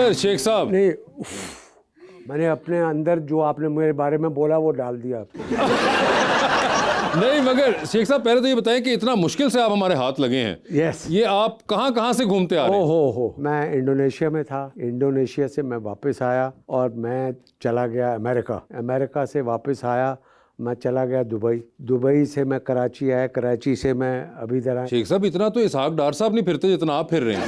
मगर शेख साहब नहीं, मैंने अपने अंदर जो आपने मेरे बारे में बोला वो डाल दिया। नहीं, मगर शेख साहब पहले तो ये बताएं कि इतना मुश्किल से आप हमारे हाथ लगे हैं। यस। ये आप कहाँ से घूमते आ रहे हैं? हो मैं इंडोनेशिया में था, इंडोनेशिया से मैं वापस आया और मैं चला गया अमेरिका, अमेरिका से वापस आया मैं चला गया दुबई, दुबई से मैं कराची आया, कराची से मैं अभी इधर आया। शेख साहब इतना तो इसहाक डार साहब नहीं फिरते जितना आप फिर रहे हैं।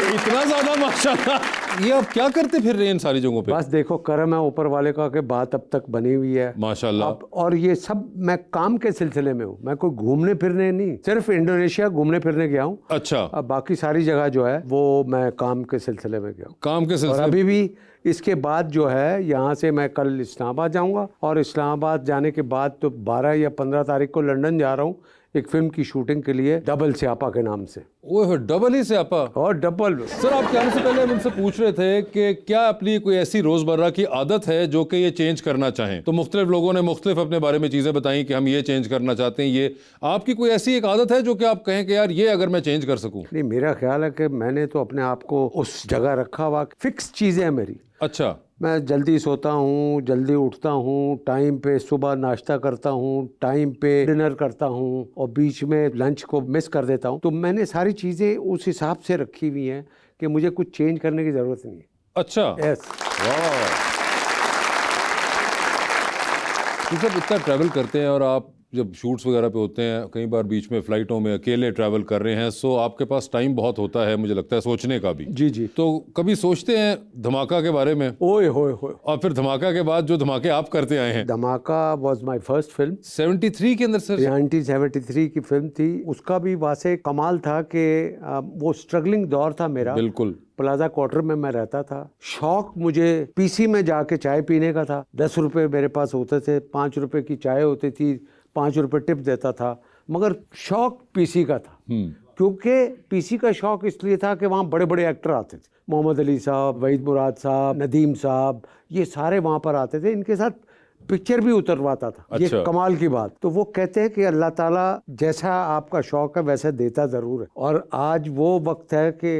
इतना ज्यादा माशाल्लाह। ये आप क्या करते फिर रहे हैं इन सारी जगहों पे? बस देखो करम है ऊपर वाले का कि बात अब तक बनी हुई है माशाल्लाह। और ये सब मैं काम के सिलसिले में हूँ, मैं कोई घूमने फिरने नहीं, सिर्फ इंडोनेशिया घूमने फिरने गया हूँ। अच्छा। अब बाकी सारी जगह जो है वो मैं काम के सिलसिले में गया हूँ। काम के और सिलसिले अभी भी इसके बाद जो है यहाँ से मैं कल इस्लामाबाद जाऊँगा और इस्लामाबाद जाने के बाद तो 12 या 15 तारीख को लंदन जा रहा हूँ एक फिल्म की शूटिंग के लिए, डबल स्यापा के नाम से। ओह, डबल ही स्यापा और डबल। सर आप कहने से पहले हम उनसे पूछ रहे थे कि क्या अपनी कोई ऐसी रोजमर्रा की आदत है जो कि ये चेंज करना चाहें? तो मुख्तलिफ लोगों ने मुख्तलिफ अपने बारे में चीज़ें बताई कि हम ये चेंज करना चाहते हैं। ये आपकी कोई ऐसी एक आदत है जो कि आप कहें कि यार ये अगर मैं चेंज कर सकूं? नहीं, मेरा ख्याल है कि मैंने तो अपने आप को उस जगह रखा हुआ, फिक्स चीज़ें हैं मेरी। अच्छा। मैं जल्दी सोता हूँ, जल्दी उठता हूँ, टाइम पे सुबह नाश्ता करता हूँ, टाइम पे डिनर करता हूँ और बीच में लंच को मिस कर देता हूँ। तो मैंने सारी चीज़ें उस हिसाब से रखी हुई हैं कि मुझे कुछ चेंज करने की ज़रूरत नहीं है। अच्छा। यस। वाह। तो जब इतना ट्रैवल करते हैं और आप जब शूट्स वगैरह पे होते हैं, कई बार बीच में फ़्लाइटों में अकेले ट्रैवल कर रहे हैं, सो आपके पास टाइम बहुत होता है, मुझे लगता है सोचने का भी। जी जी। तो कभी सोचते हैं धमाका के बारे में? ओए होए होए। और फिर धमाका के बाद जो धमाके आप करते आए हैं? धमाका वॉज माई फर्स्ट फिल्म 73 के अंदर सर। 1973 की फिल्म थी। उसका भी वासे कमाल था कि वो स्ट्रगलिंग दौर था मेरा। बिल्कुल। प्लाजा क्वार्टर में मैं रहता था। शौक मुझे पीसी में जाके चाय पीने का था। 10 रुपये मेरे पास होते थे, 5 रुपये की चाय होती थी, 5 रुपये टिप देता था, मगर शौक पीसी का था। क्योंकि पीसी का शौक इसलिए था कि वहाँ बड़े बड़े एक्टर आते थे, मोहम्मद अली साहब, वहीद मुराद साहब, नदीम साहब, ये सारे वहाँ पर आते थे। इनके साथ पिक्चर भी उतरवाता था। अच्छा। ये कमाल की बात। तो वो कहते हैं कि अल्लाह ताला जैसा आपका शौक है वैसे देता ज़रूर है। और आज वो वक्त है कि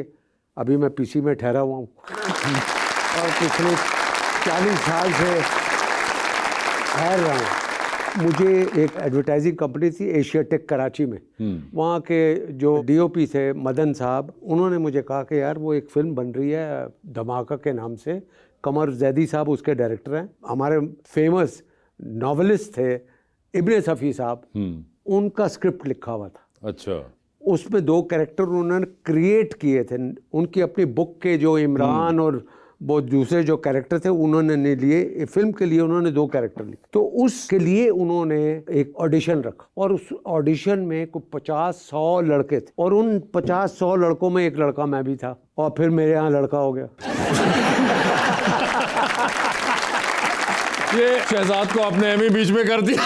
अभी मैं पीसी में ठहरा हुआ हूँ और पिछले 40 साल से ठहर रहा हूँ। मुझे एक एडवर्टाइजिंग कंपनी थी एशिया टेक कराची में। वहाँ के जो डीओपी थे मदन साहब, उन्होंने मुझे कहा कि यार वो एक फिल्म बन रही है धमाका के नाम से, कमर जैदी साहब उसके डायरेक्टर हैं। हमारे फेमस नॉवेलिस्ट थे इब्ने सफ़ी साहब, उनका स्क्रिप्ट लिखा हुआ था। अच्छा। उसमें 2 कैरेक्टर उन्होंने क्रिएट किए थे। उनकी अपनी बुक के जो इमरान और वो दूसरे जो कैरेक्टर थे उन्होंने नहीं लिए, फिल्म के लिए उन्होंने 2 कैरेक्टर लिए। तो उसके लिए उन्होंने एक ऑडिशन रखा और उस ऑडिशन में कुछ 50-100 लड़के थे और उन 50-100 लड़कों में एक लड़का मैं भी था और फिर मेरे यहाँ लड़का हो गया। ये शहजाद को आपने एम बीच में कर दिया।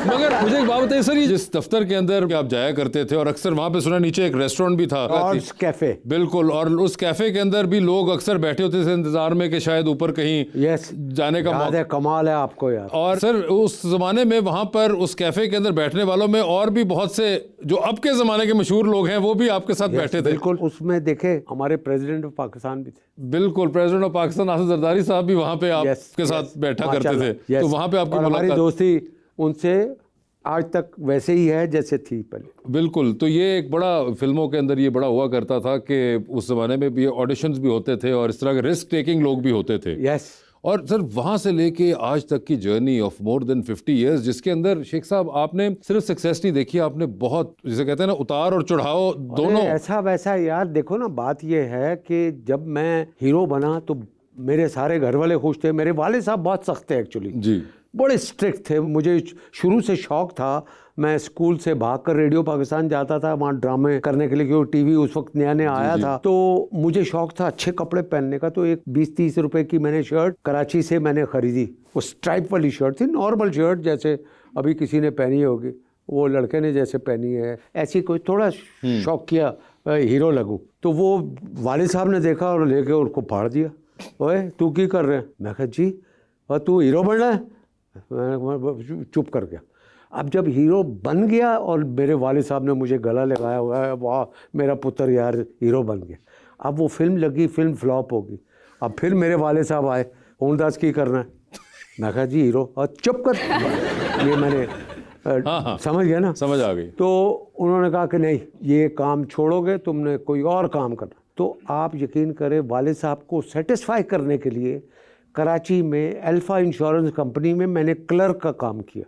मगर मुझे एक बात बताइए सर, ये जिस दफ्तर के अंदर आप जाया करते थे और अक्सर वहाँ पे सुना नीचे एक रेस्टोरेंट भी था, लॉर्ड्स कैफे। बिल्कुल। और उस कैफे के अंदर भी लोग अक्सर बैठे होते थे इंतजार में कि शायद ऊपर कहीं यस जाने का याद है। कमाल है आपको यार। और सर उस जमाने में वहाँ पर उस कैफे के अंदर बैठने वालों में और भी बहुत से जो अब के जमाने के मशहूर लोग हैं वो भी आपके साथ बैठे थे। बिल्कुल। उसमें देखे हमारे प्रेसिडेंट ऑफ पाकिस्तान भी थे। बिल्कुल, प्रेसिडेंट ऑफ पाकिस्तान आसिफ जरदारी साहब भी वहाँ पे आपके साथ बैठा करते थे। तो वहाँ पे आपकी हमारी दोस्ती उनसे आज तक वैसे ही है जैसे थी पहले। बिल्कुल। तो ये एक बड़ा फिल्मों के अंदर ये बड़ा हुआ करता था कि उस ज़माने में भी ऑडिशंस भी होते थे और इस तरह के रिस्क टेकिंग लोग भी होते थे। यस। और सर वहाँ से लेके आज तक की journey of more than 50 years, जिसके अंदर शेख साहब आपने सिर्फ सक्सेस नहीं देखी, आपने बहुत, जिसे कहते हैं ना, उतार और चढ़ाव दोनों। ऐसा वैसा यार। देखो ना, बात ये है कि जब मैं हीरो बना तो मेरे सारे घर वाले खुश थे। मेरे वाले साहब बहुत सख्त थे एक्चुअली जी, बड़े स्ट्रिक्ट थे। मुझे शुरू से शौक था, मैं स्कूल से भागकर रेडियो पाकिस्तान जाता था वहाँ ड्रामे करने के लिए, क्योंकि टीवी उस वक्त नया नया आया था। तो मुझे शौक था अच्छे कपड़े पहनने का। तो एक 20-30 रुपए की मैंने शर्ट कराची से मैंने ख़रीदी। वो स्ट्राइप वाली शर्ट थी, नॉर्मल शर्ट जैसे अभी किसी ने पहनी होगी, वो लड़के ने जैसे पहनी है, ऐसी कोई थोड़ा शौक किया हीरो लगूं। तो वो वालिद साहब ने देखा और लेके उनको फाड़ दिया। ओए तू की कर रहे हैं? मैं कहा जी, और तू हीरो बनना है? मैं चुप कर गया। अब जब हीरो बन गया और मेरे वालिद साहब ने मुझे गला लगाया हुआ है, वाह मेरा पुत्र यार हीरो बन गया। अब वो फिल्म लगी, फिल्म फ्लॉप होगी। अब फिर मेरे वाले साहब आए, ओमदास की करना है। मैं कहा जी हीरो, और चुप कर। ये मैंने हाँ। समझ गया ना, समझ आ गई। तो उन्होंने कहा कि नहीं, ये काम छोड़ोगे, तुमने कोई और काम करना। तो आप यकीन करें, वाले साहब को सेटिस्फाई करने के लिए कराची में अल्फा इंश्योरेंस कंपनी में मैंने क्लर्क का काम किया,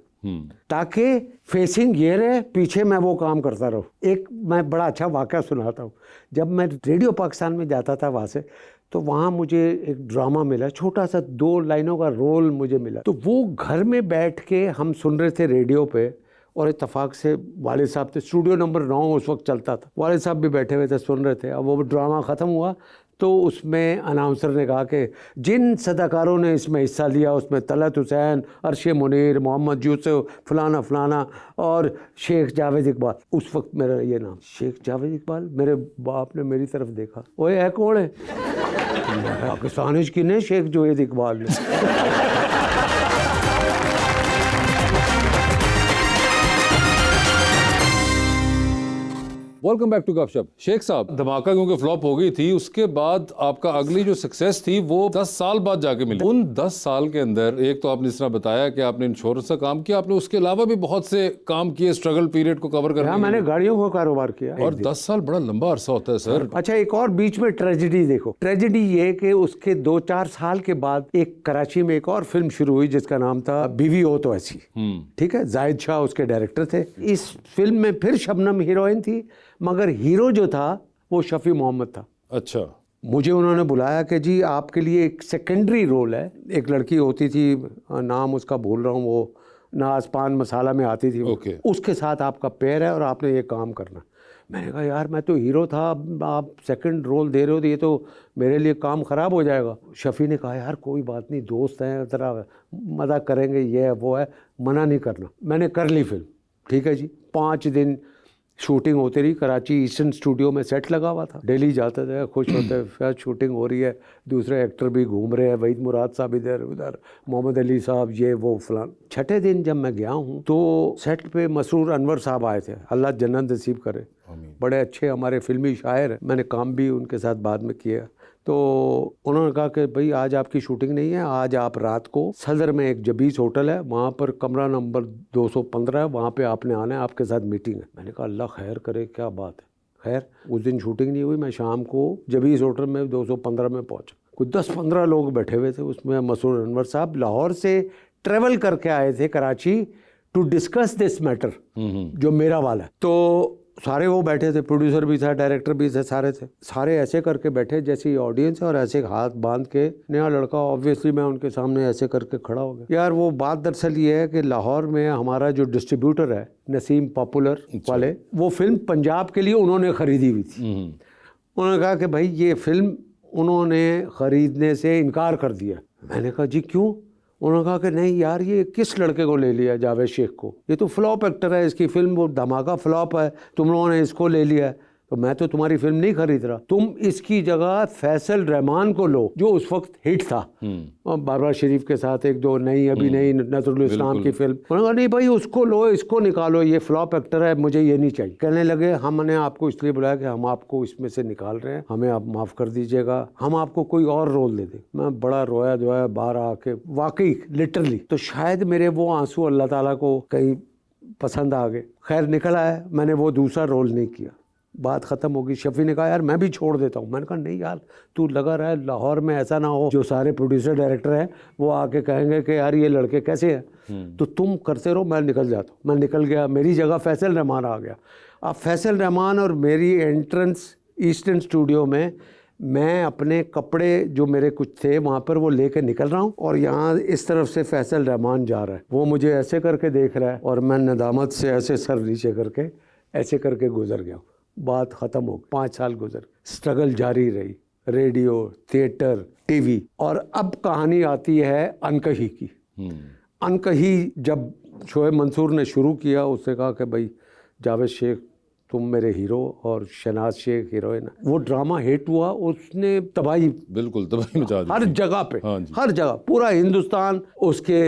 ताकि फेसिंग ये रहे, पीछे मैं वो काम करता रहूँ। एक मैं बड़ा अच्छा वाक़या सुनाता हूँ। जब मैं रेडियो पाकिस्तान में जाता था वहाँ से, तो वहाँ मुझे एक ड्रामा मिला, छोटा सा 2 लाइनों का रोल मुझे मिला। तो वो घर में बैठ के हम सुन रहे थे रेडियो पे, और इत्तेफाक से वाले साहब थे, स्टूडियो नंबर 9 उस वक्त चलता था, वाले साहब भी बैठे हुए थे, सुन रहे थे। अब वो ड्रामा ख़त्म हुआ तो उसमें अनाउंसर ने कहा कि जिन सदाकारों ने इसमें हिस्सा लिया, उसमें तलत हुसैन, अरशे मुनीर, मोहम्मद यूसुफ, फलाना फलाना और शेख जावेद इकबाल। उस वक्त मेरा ये नाम, शेख जावेद इकबाल। मेरे बाप ने मेरी तरफ देखा, ओए है कौन है? पाकिस्तान की ने शेख जावेद इकबाल ने। वेलकम बैक टू गपशप। शेख साहब, धमाका क्योंकि फ्लॉप हो गई थी, उसके बाद आपका अगली जो सक्सेस थी वो 10 साल बाद जाके मिली। उन 10 साल के अंदर एक तो आपने इस तरह बताया कि आपने इंश्योरेंस का काम किया, आपने उसके अलावा भी बहुत से काम किए स्ट्रगल पीरियड को कवर करने। मैंने गाड़ियों का कारोबार किया। और 10 साल बड़ा लंबा अरसा होता है सर। अच्छा, एक और बीच में ट्रेजेडी देखो। ट्रेजेडी ये कि उसके 2-4 साल के बाद एक कराची में एक और फिल्म शुरू हुई जिसका नाम था बीवी हो तो ऐसी। ठीक है, जाहिद शाह उसके डायरेक्टर थे। इस फिल्म में फिर शबनम हीरोइन थी, मगर हीरो जो था वो शफी मोहम्मद था। अच्छा। मुझे उन्होंने बुलाया कि जी आपके लिए एक सेकेंडरी रोल है। एक लड़की होती थी, नाम उसका भूल रहा हूँ, वो नाज पान मसाला में आती थी। Okay. उसके साथ आपका पेयर है और आपने ये काम करना। मैंने कहा यार मैं तो हीरो था, आप सेकंड रोल दे रहे हो, तो ये तो मेरे लिए काम ख़राब हो जाएगा। शफ़ी ने कहा यार कोई बात नहीं, दोस्त हैं, ज़रा मज़ाक करेंगे, ये है वो है, मना नहीं करना। मैंने कर ली फिल्म। ठीक है जी, 5 दिन शूटिंग होती रही। कराची ईस्टर्न स्टूडियो में सेट लगा हुआ था, डेली जाते थे, खुश होते, फिर शूटिंग हो रही है, दूसरे एक्टर भी घूम रहे हैं, वहीद मुराद साहब इधर उधर, मोहम्मद अली साहब, ये वो फलान। 6ठे दिन जब मैं गया हूँ तो सेट पे मसरूर अनवर साहब आए थे, अल्लाह जन्नत नसीब करे, बड़े अच्छे हमारे फिल्मी शायर हैं, मैंने काम भी उनके साथ बाद में किया। तो उन्होंने कहा कि भाई आज आपकी शूटिंग नहीं है, आज आप रात को सदर में एक जबीस होटल है, वहाँ पर कमरा नंबर 215 है, वहाँ पे आपने आना है, आपके साथ मीटिंग है। मैंने कहा अल्लाह खैर करे, क्या बात है। खैर उस दिन शूटिंग नहीं हुई, मैं शाम को जबीस होटल में 215 में पहुँचा। कुछ 10-15 लोग बैठे हुए थे, उसमें मसरूर अनवर साहब लाहौर से ट्रेवल करके आए थे Karachi to discuss this matter जो मेरा वाला है। तो सारे वो बैठे थे, प्रोड्यूसर भी था, डायरेक्टर भी थे, सारे ऐसे करके बैठे जैसी ऑडियंस है, और ऐसे हाथ बांध के। नया लड़का ऑब्वियसली मैं उनके सामने ऐसे करके खड़ा हो गया। यार वो बात दरअसल ये है कि लाहौर में हमारा जो डिस्ट्रीब्यूटर है नसीम पॉपुलर वाले, वो फिल्म पंजाब के लिए उन्होंने ख़रीदी हुई थी। उन्होंने कहा कि भाई ये फिल्म उन्होंने ख़रीदने से इनकार कर दिया। मैंने कहा जी क्यों? उन्होंने कहा कि नहीं यार, ये किस लड़के को ले लिया, जावेद शेख को, ये तो फ्लॉप एक्टर है, इसकी फिल्म वो धमाका फ्लॉप है, तुम लोगों ने इसको ले लिया है, तो मैं तो तुम्हारी फिल्म नहीं खरीद रहा, तुम इसकी जगह फैसल रहमान को लो जो उस वक्त हिट था, और बाबरा शरीफ के साथ एक दो नई अभी नई नजरुल इस्लाम की फिल्म। उन्होंने कहा नहीं भाई उसको लो, इसको निकालो, ये फ्लॉप एक्टर है, मुझे ये नहीं चाहिए। कहने लगे हमने आपको इसलिए बुलाया कि हम आपको इसमें से निकाल रहे हैं, हमें आप माफ़ कर दीजिएगा, हम आपको कोई और रोल दे दें। मैं बड़ा रोया धोया बाहर आके, वाकई लिटरली, तो शायद मेरे वो आंसू अल्लाह ताला को कहीं पसंद आ गए। खैर निकल आया, मैंने वो दूसरा रोल नहीं किया, बात ख़त्म होगी। शफ़ी ने कहा यार मैं भी छोड़ देता हूँ। मैंने कहा नहीं यार, तू लगा रहा है, लाहौर में ऐसा ना हो जो सारे प्रोड्यूसर डायरेक्टर हैं वो आके कहेंगे कि यार ये लड़के कैसे हैं, तो तुम करते रहो, मैं निकल जाता हूँ। मैं निकल गया, मेरी जगह फैसल रहमान आ गया। अब फैसल रहमान और मेरी एंट्रेंस ईस्टर्न स्टूडियो में, मैं अपने कपड़े जो मेरे कुछ थे वहाँ पर वो लेके निकल रहा हूँ, और यहाँ इस तरफ से फैसल रहमान जा रहा है, वो मुझे ऐसे करके देख रहा है, और मैं नदामत से ऐसे सर नीचे करके ऐसे करके गुजर गया। बात ख़त्म हो गई। 5 साल गुजर, स्ट्रगल जारी रही, रेडियो, थिएटर, टीवी। और अब कहानी आती है अनकही की। अनकही जब शोएब मंसूर ने शुरू किया, उसने कहा कि भाई जावेद शेख तुम मेरे हीरो और शहनाज शेख हीरोइन। वो ड्रामा हिट हुआ, उसने तबाही, बिल्कुल तबाही मचा दी हर जगह पे, हाँ जी। हर जगह, पूरा हिंदुस्तान उसके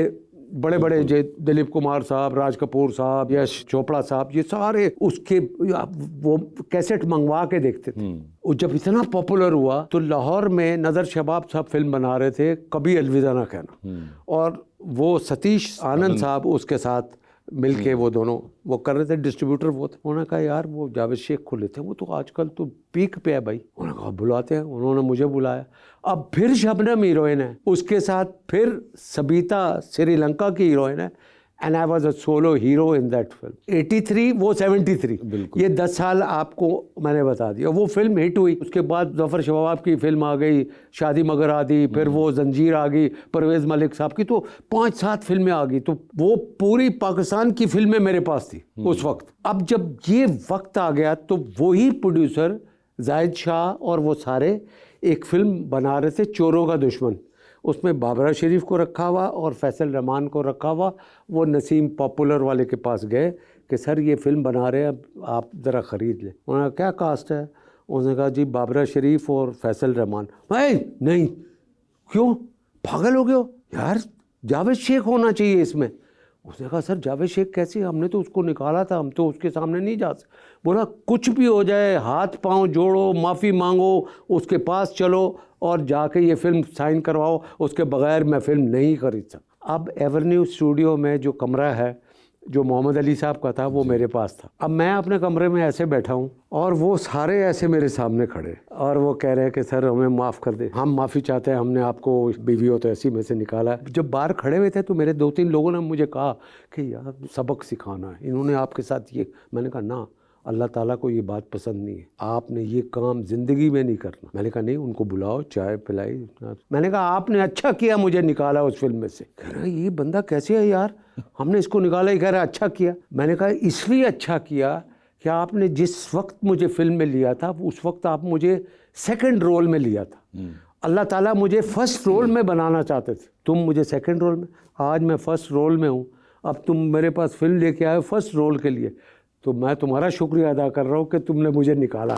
बड़े बड़े दिलीप कुमार साहब, राज कपूर साहब, यश चोपड़ा साहब, ये सारे उसके वो कैसेट मंगवा के देखते थे। और जब इतना पॉपुलर हुआ तो लाहौर में नज़र शबाब साहब फिल्म बना रहे थे, कभी अलविदा ना कहना, और वो सतीश आनंद साहब उसके साथ मिलके वो दोनों वो कर रहे थे, डिस्ट्रीब्यूटर वो थे। उन्होंने कहा यार वो जावेद शेख खुले थे, वो तो आजकल तो पीक पे है भाई। उन्होंने कहा बुलाते हैं, उन्होंने मुझे बुलाया। अब फिर शबनम हीरोइन है, उसके साथ फिर सबिता श्रीलंका की हीरोइन है, and I was a solo hero in that film. 83 वो 73, ये 10 साल आपको मैंने बता दिया। वो फिल्म हिट हुई, उसके बाद जफर शबाब की फिल्म आ गई शादी मगर आदि, फिर वो जंजीर आ गई परवेज़ मलिक साहब की, तो 5-7 फिल्में आ गई। तो वो पूरी पाकिस्तान की फिल्में मेरे पास थी उस वक्त। अब जब ये वक्त आ गया तो वही प्रोड्यूसर जाहिद शाह और वो सारे एक फिल्म बना रहे थे, चोरों का दुश्मन। उसमें बाबरा शरीफ को रखा हुआ और फैसल रहमान को रखा हुआ। वो नसीम पॉपुलर वाले के पास गए कि सर ये फ़िल्म बना रहे हैं, अब आप ज़रा ख़रीद लें। उन्होंने कहा क्या कास्ट है? उसने कहा जी बाबरा शरीफ और फैसल रहमान। नहीं, क्यों पागल हो गए हो यार, जावेद शेख होना चाहिए इसमें। उसने कहा सर जावेद शेख कैसे, हमने तो उसको निकाला था, हम तो उसके सामने नहीं जा सकते। बोला कुछ भी हो जाए, हाथ पांव जोड़ो, माफ़ी मांगो, उसके पास चलो और जाके ये फिल्म साइन करवाओ, उसके बगैर मैं फ़िल्म नहीं खरीद सकता। अब एवेन्यू स्टूडियो में जो कमरा है जो मोहम्मद अली साहब का था वो मेरे पास था। अब मैं अपने कमरे में ऐसे बैठा हूँ और वो सारे ऐसे मेरे सामने खड़े और वो कह रहे हैं कि सर हमें माफ़ कर दे, हम माफ़ी चाहते हैं, हमने आपको बीवी हो तो ऐसी में से निकाला। जब बाहर खड़े हुए थे तो मेरे 2-3 लोगों ने मुझे कहा कि यार सबक सिखाना है, इन्होंने आपके साथ ये। मैंने कहा ना, अल्लाह ताला को ये बात पसंद नहीं है, आपने ये काम ज़िंदगी में नहीं करना। मैंने कहा नहीं, उनको बुलाओ, चाय पिलाई। मैंने कहा आपने अच्छा किया मुझे निकाला उस फिल्म में से। कह रहा ये बंदा कैसे है यार, हमने इसको निकाला। ही कह रहा अच्छा किया। मैंने कहा इसलिए अच्छा किया कि आपने जिस वक्त मुझे फिल्म में लिया था उस वक्त आप मुझे सेकंड रोल में लिया था। अल्लाह ताला मुझे फर्स्ट रोल में बनाना चाहते थे, तुम मुझे सेकंड रोल में। आज मैं फर्स्ट रोल में हूँ, अब तुम मेरे पास फिल्म लेके आए फर्स्ट रोल के लिए, तो मैं तुम्हारा शुक्रिया अदा कर रहा हूँ कि तुमने मुझे निकाला।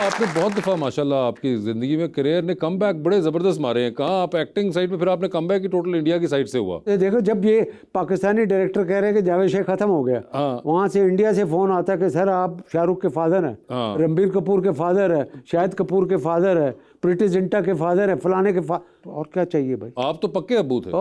आपने बहुत दफ़ा माशाल्लाह आपकी ज़िंदगी में करियर ने कम बैक बड़े ज़बरदस्त मारे हैं। कहाँ आप एक्टिंग साइड में, फिर आपने कम बैक ही टोटल इंडिया की साइड से हुआ। ये देखो, जब ये पाकिस्तानी डायरेक्टर कह रहे हैं कि जावेद शेख ख़त्म हो गया, वहाँ से इंडिया से फ़ोन आता है कि सर आप शाहरुख के फादर हैं, रणबीर कपूर के फादर है, शाहिद कपूर के फादर है, प्रीति जिंटा के फादर है, फलाने के और क्या चाहिए भाई, आप तो पक्के अब्बू थे।